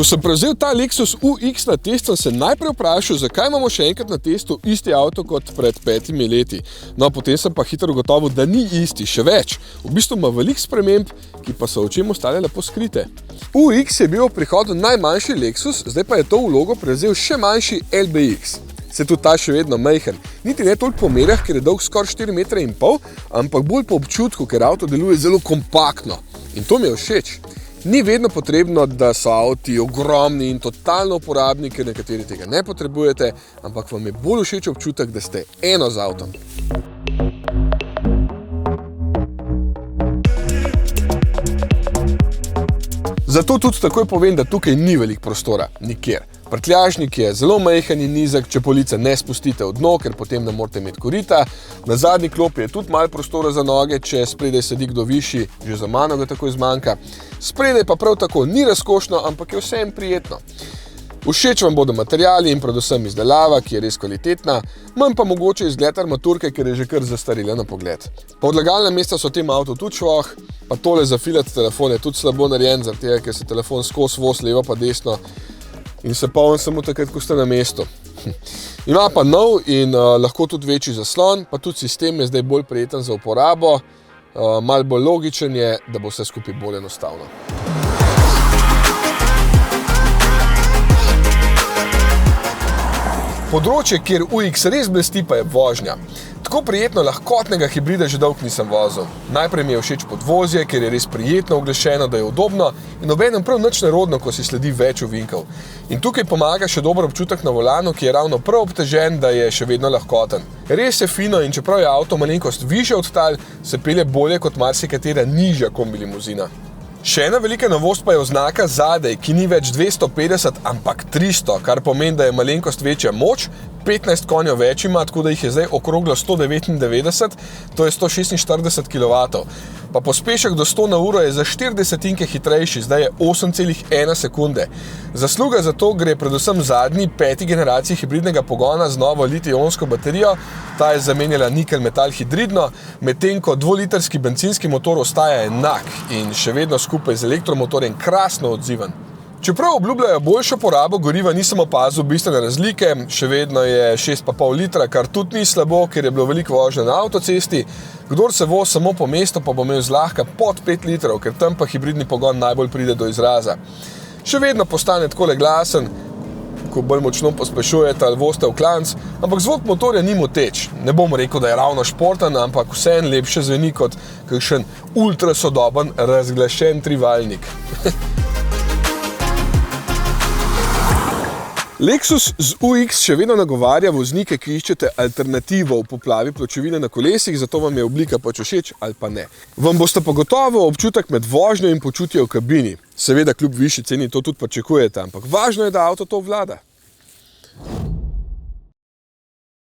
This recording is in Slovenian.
sem prevzel ta Lexus UX na test, sem se najprej vprašal, zakaj imamo še enkrat na testu isti avto kot pred 5 leti. No, potem sem pa hitro ugotovil, da ni isti, še več. V bistvu ima veliko sprememb, ki pa so očem ostale lepo skrite. UX je bil v prihodu najmanjši Lexus, zdaj pa je to vlogo prevzel še manjši LBX. Se tudi ta še vedno majhen. Niti ne toliko po merah, ker je dolg skoraj 4,5 metra, ampak bolj po občutku, ker avto deluje zelo kompaktno. In to mi je všeč. Ni vedno potrebno, da so avti ogromni in totalno uporabni, ker nekateri tega ne potrebujete, ampak vam je bolj všeč občutek, da ste eno z avtom. Zato tudi takoj povem, da tukaj ni veliko prostora, nikjer. Prtljažnik je zelo majhen in nizek, če police ne spustite v dno, ker potem ne morete imeti korita. Na zadnji klopi je tudi malo prostora za noge, če spredaj sedi kdo višji, že za mano ga takoj zmanjka. Spredaj pa prav tako ni razkošno, ampak je vsem prijetno. Všeč vam bodo materiali in predvsem izdelava, ki je res kvalitetna, manj pa mogoče izgled armaturke, ker je že kar zastarela na pogled. Pa odlagalna mesta so v tem avtu tudi švoh, pa tole za filat telefon je tudi slabo narejen, zaradi tega, ker se telefon skozi voz levo pa desno in se polni samo takrat, ko ste na mestu. Ima pa nov in lahko tudi večji zaslon, pa tudi sistem je zdaj bolj prijeten za uporabo, malo bolj logičen je, da bo vse skupaj bolj enostavno. Področje, kjer UX res blesti, pa je vožnja. Tako prijetno lahkotnega hibrida že dolgo nisem vozil. Najprej mi je všeč podvozje, ker je res prijetno uglašeno, da je udobno in obenem prav nič nerodno, ko si sledi več ovinkov. In tukaj pomaga še dober občutek na volanu, ki je ravno prav obtežen, da je še vedno lahkoten. Res je fino in čeprav je avto malenkost višje od tal, se pelje bolje kot marsikatera nižja kombi limuzina. Še ena velika novost pa je oznaka zadaj, ki ni več 250, ampak 300, kar pomeni, da je malenkost večja moč, 15 konjev več ima, tako da jih je zdaj okroglo 199, to je 146 kW. Pa pospešek do 100 na uro je za 40 hitrejši, zdaj je 8,1 sekunde. Zasluga za to gre predvsem zadnji 5. generaciji hibridnega pogona z novo litij-ionsko baterijo. Ta je zamenjala nikelj-metal hidridno, medtem ko 2-litrski bencinski motor ostaja enak in še vedno skupaj z elektromotorjem krasno odziven. Čeprav obljubljajo boljšo porabo goriva, nisem opazil bistvene razlike, še vedno je 6,5 litra, kar tudi ni slabo, ker je bilo veliko vožnje na avtocesti. Kdor se vozi samo po mestu, pa bo imel zlahka pod 5 litrov, ker tam pa hibridni pogon najbolj pride do izraza. Še vedno postane takole glasen, ko bolj močno pospešujete ali vozite v klanc, ampak zvok motorja ni moteč. Ne bom rekel, da je ravno športen, ampak vseeno lepše zveni kot kakšen ultrasodoben razglašen trivaljnik. Lexus z UX še vedno nagovarja voznike, ki iščete alternativo v poplavi pločevine na kolesih, zato vam je oblika pač všeč ali pa ne. Vam boste pa gotovo občutek med vožnjo in počutje v kabini. Seveda kljub višji ceni to tudi pričakujete, ampak važno je, da avto to obvlada.